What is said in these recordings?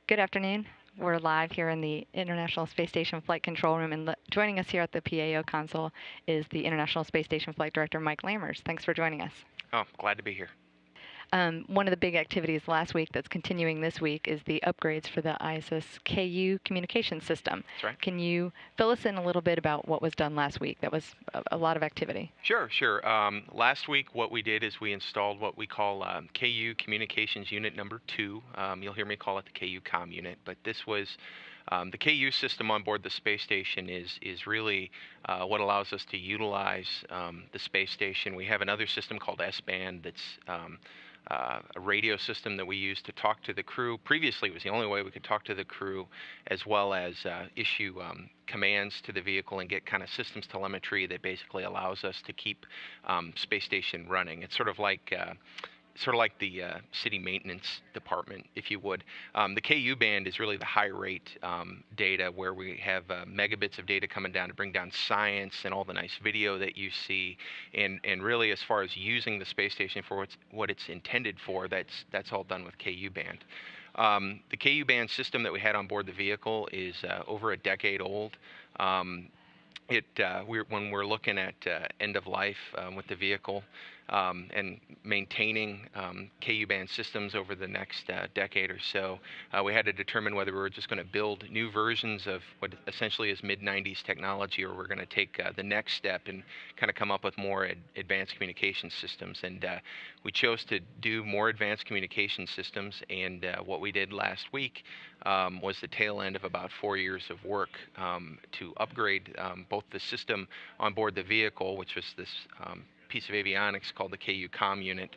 Good afternoon. We're live here in the International Space Station Flight Control Room, and joining us here at the PAO console is the International Space Station Flight Director, Mike Lammers. Thanks for joining us. Oh, glad to be here. One of the big activities last week that's continuing this week is the upgrades for the ISS KU communication system. That's right. Can you fill us in a little bit about what was done last week? That was a lot of activity. Sure. Last week, what we did is we installed what we call KU Communications Unit number 2. You'll hear me call it the KU Com Unit, but this was the KU system on board the space station is really what allows us to utilize the space station. We have another system called S-band that's a radio system that we use to talk to the crew. Previously, it was the only way we could talk to the crew, as well as issue commands to the vehicle and get kind of systems telemetry that basically allows us to keep space station running. It's sort of like the city maintenance department, if you would. The KU band is really the high rate data where we have megabits of data coming down to bring down science and all the nice video that you see. And really, as far as using the space station for what it's intended for, that's all done with KU band. The KU band system that we had on board the vehicle is over a decade old. When we're looking at end of life with the vehicle and maintaining KU band systems over the next decade or so, we had to determine whether we were just going to build new versions of what essentially is mid-90s technology, or we're going to take the next step and kind of come up with more advanced communication systems. And we chose to do more advanced communication systems, and what we did last week was the tail end of about 4 years of work to upgrade both the system on board the vehicle, which was this piece of avionics called the KU Com Unit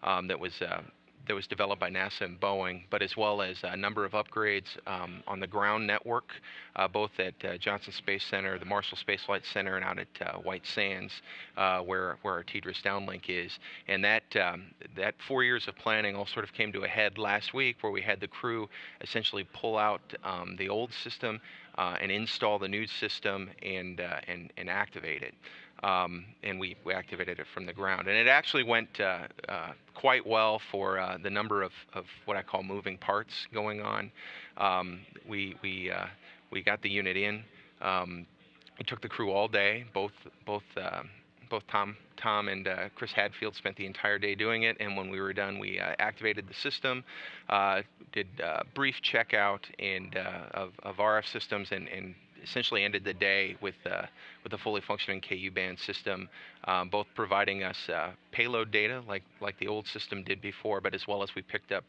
that was developed by NASA and Boeing, but as well as a number of upgrades on the ground network, both at Johnson Space Center, the Marshall Space Flight Center, and out at White Sands, where our TDRS downlink is. And that 4 years of planning all sort of came to a head last week, where we had the crew essentially pull out the old system and install the new system and activate it. And we activated it from the ground. And it actually went quite well for the number of what I call moving parts going on. We got the unit in. It took the crew all day. Both Tom and Chris Hadfield spent the entire day doing it, and when we were done, we activated the system, did brief checkout of RF systems, and essentially ended the day with a fully functioning KU band system, both providing us payload data like the old system did before, but as well as we picked up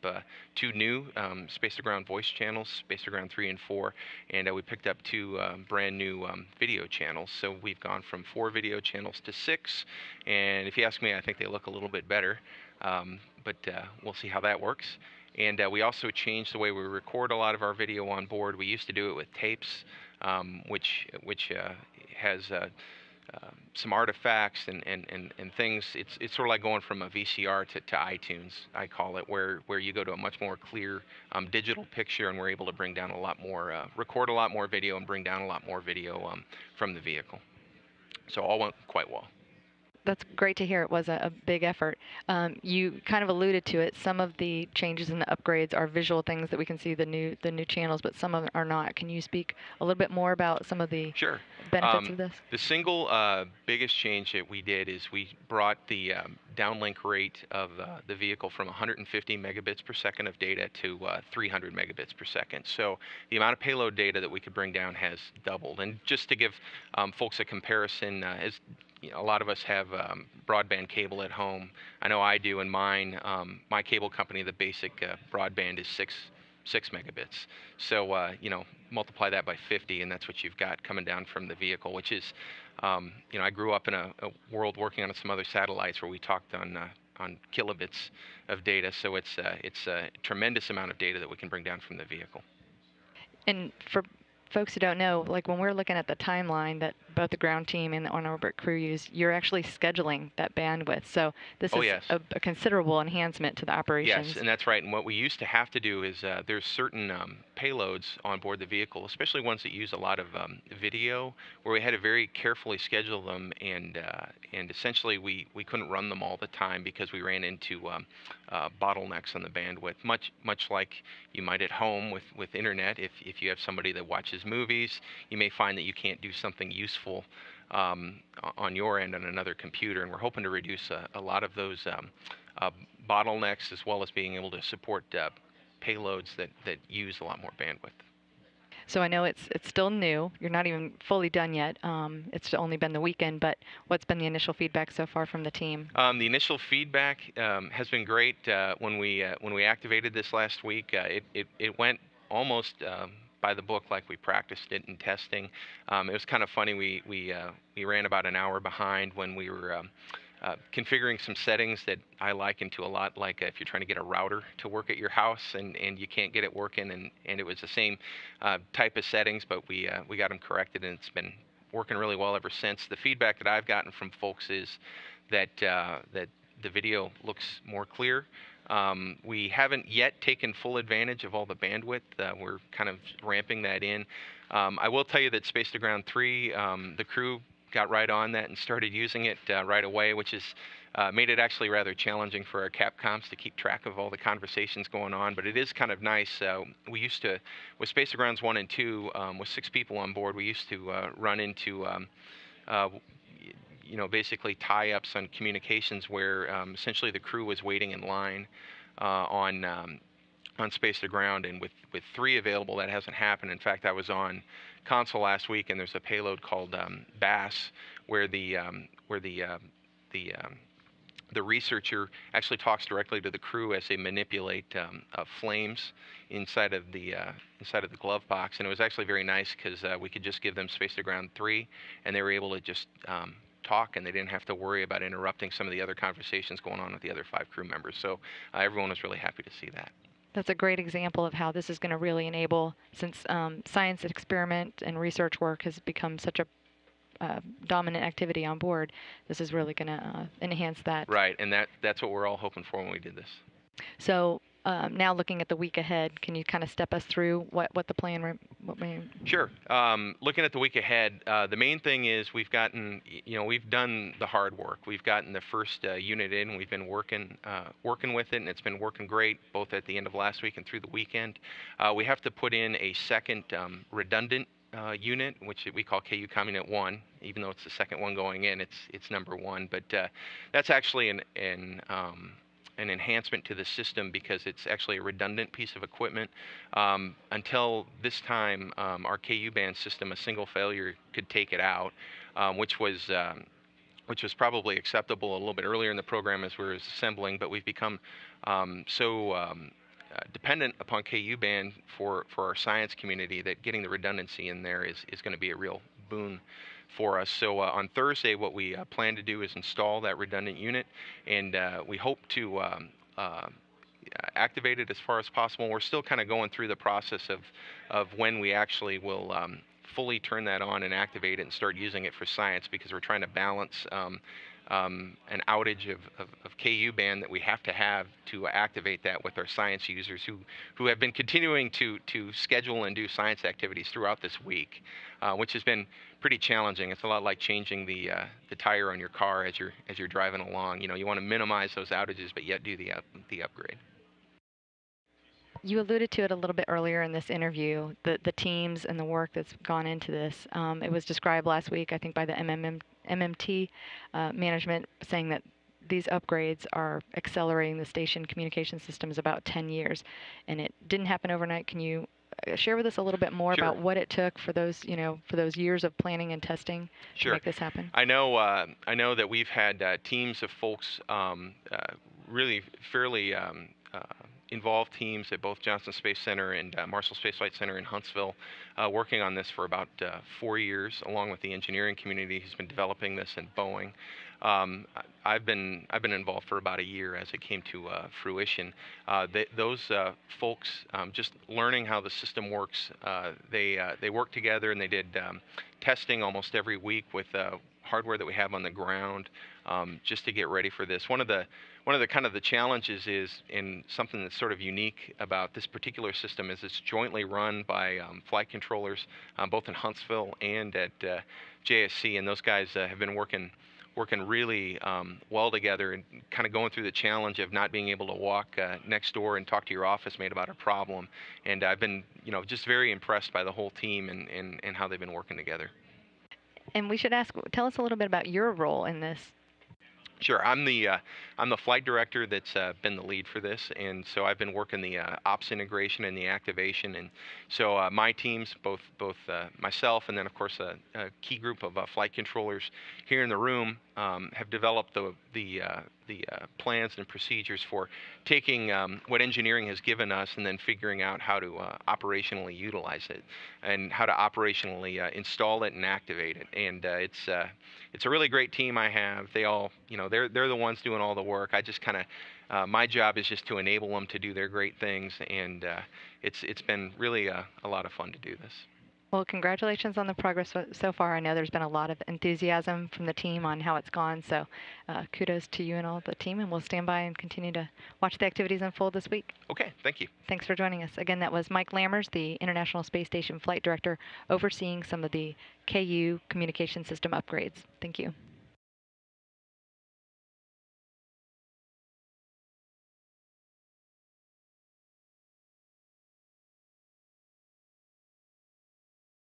2 new space-to-ground voice channels, space-to-ground 3 and 4, and we picked up 2 brand new video channels. So we've gone from 4 video channels to 6, and if you ask me, I think they look a little bit better, but we'll see how that works. And we also changed the way we record a lot of our video on board. We used to do it with tapes, which has some artifacts and things. It's sort of like going from a VCR to iTunes, I call it, where you go to a much more clear digital picture, and we're able to bring down a lot more, record a lot more video, and bring down a lot more video from the vehicle. So all went quite well. That's great to hear. It was a big effort. You kind of alluded to it. Some of the changes and the upgrades are visual things that we can see the new channels, but some of them are not. Can you speak a little bit more about some of the benefits of this? The single biggest change that we did is we brought the downlink rate of the vehicle from 150 megabits per second of data to 300 megabits per second. So the amount of payload data that we could bring down has doubled. And just to give folks a comparison, a lot of us have broadband cable at home. I know I do in mine. My cable company, the basic broadband is 6 megabits. So multiply that by 50, and that's what you've got coming down from the vehicle, which is, I grew up in a world working on some other satellites where we talked on kilobits of data. So it's a tremendous amount of data that we can bring down from the vehicle. And for folks who don't know, like when we're looking at the timeline that both the ground team and the on-orbit crew use, you're actually scheduling that bandwidth. So this Oh, is yes. a considerable enhancement to the Yes, operations. and that's right. And what we used to have to do is there's certain payloads on board the vehicle, especially ones that use a lot of video, where we had to very carefully schedule them, and essentially we couldn't run them all the time because we ran into bottlenecks on the bandwidth. Much like you might at home with internet. If you have somebody that watches movies, you may find that you can't do something useful on your end on another computer, and we're hoping to reduce a lot of those uh, bottlenecks, as well as being able to support payloads that use a lot more bandwidth. So I know it's still new. You're not even fully done yet. It's only been the weekend, but what's been the initial feedback so far from the team? The initial feedback has been great. When we activated this last week, it went almost by the book, like we practiced it in testing. It was kind of funny. We ran about an hour behind when we were configuring some settings that I liken to a lot like if you're trying to get a router to work at your house, and you can't get it working, and it was the same type of settings, but we got them corrected, and it's been working really well ever since. The feedback that I've gotten from folks is that the video looks more clear. We haven't yet taken full advantage of all the bandwidth. We're kind of ramping that in. I will tell you that Space to Ground 3, the crew got right on that and started using it right away, which has made it actually rather challenging for our Capcoms to keep track of all the conversations going on. But it is kind of nice. We used to, with Space to Grounds 1 and 2, with 6 people on board, we used to run into uh, basically tie-ups on communications where essentially the crew was waiting in line on Space to Ground, and with 3 available, that hasn't happened. In fact, I was on console last week, and there's a payload called BASS, where the researcher actually talks directly to the crew as they manipulate flames inside of the glove box, and it was actually very nice because we could just give them Space to Ground 3, and they were able to just talk, and they didn't have to worry about interrupting some of the other conversations going on with the other 5 crew members. So everyone was really happy to see that. That's a great example of how this is going to really enable, since science experiment and research work has become such a dominant activity on board. This is really going to enhance that. Right, and that's what we're all hoping for when we did this. So now looking at the week ahead, can you kind of step us through what the plan? Sure. Looking at the week ahead, the main thing is we've done the hard work. We've gotten the first unit in. We've been working with it, and it's been working great, both at the end of last week and through the weekend. We have to put in a second redundant unit, which we call KU Com Unit 1. Even though it's the second one going in, it's number 1. But that's actually an enhancement to the system because it's actually a redundant piece of equipment. Until this time, our KU band system, a single failure could take it out, which was probably acceptable a little bit earlier in the program as we were assembling, but we've become so dependent upon KU band for our science community that getting the redundancy in there is going to be a real boon for us. So on Thursday, what we plan to do is install that redundant unit, and we hope to activate it as far as possible. We're still kind of going through the process of when we actually will fully turn that on and activate it and start using it for science, because we're trying to balance an outage of KU band that we have to have to activate that with our science users who have been continuing to schedule and do science activities throughout this week, which has been pretty challenging. It's a lot like changing the tire on your car as you're driving along. You want to minimize those outages, but yet do the upgrade. You alluded to it a little bit earlier in this interview, the teams and the work that's gone into this. It was described last week, I think, by the MMT management, saying that these upgrades are accelerating the station communication systems about 10 years, and it didn't happen overnight. Can you share with us a little bit more Sure. about what it took for those years of planning and testing Sure. to make this happen? I know that we've had teams of folks really fairly involved teams at both Johnson Space Center and Marshall Space Flight Center in Huntsville, working on this for about 4 years, along with the engineering community who's been developing this and Boeing. I've been involved for about a year as it came to fruition. Those folks, just learning how the system works, they work together and they did testing almost every week with hardware that we have on the ground, just to get ready for this. One of the kind of the challenges is, in something that's sort of unique about this particular system, is it's jointly run by flight controllers, both in Huntsville and at JSC, and those guys have been working really well together, and kind of going through the challenge of not being able to walk next door and talk to your office mate about a problem. And I've been, just very impressed by the whole team and how they've been working together. And we should tell us a little bit about your role in this. Sure, I'm the flight director that's been the lead for this, and so I've been working the ops integration and the activation, and so my teams, both myself and then of course a key group of flight controllers here in the room, have developed the plans and procedures for taking what engineering has given us and then figuring out how to operationally utilize it and how to operationally install it and activate it. And it's a really great team I have. They all, they're the ones doing all the work. I just kind of, my job is just to enable them to do their great things, and it's been really a lot of fun to do this. Well, congratulations on the progress so far. I know there's been a lot of enthusiasm from the team on how it's gone, so kudos to you and all the team, and we'll stand by and continue to watch the activities unfold this week. Okay, thank you. Thanks for joining us. Again, that was Mike Lammers, the International Space Station Flight Director, overseeing some of the KU communication system upgrades. Thank you.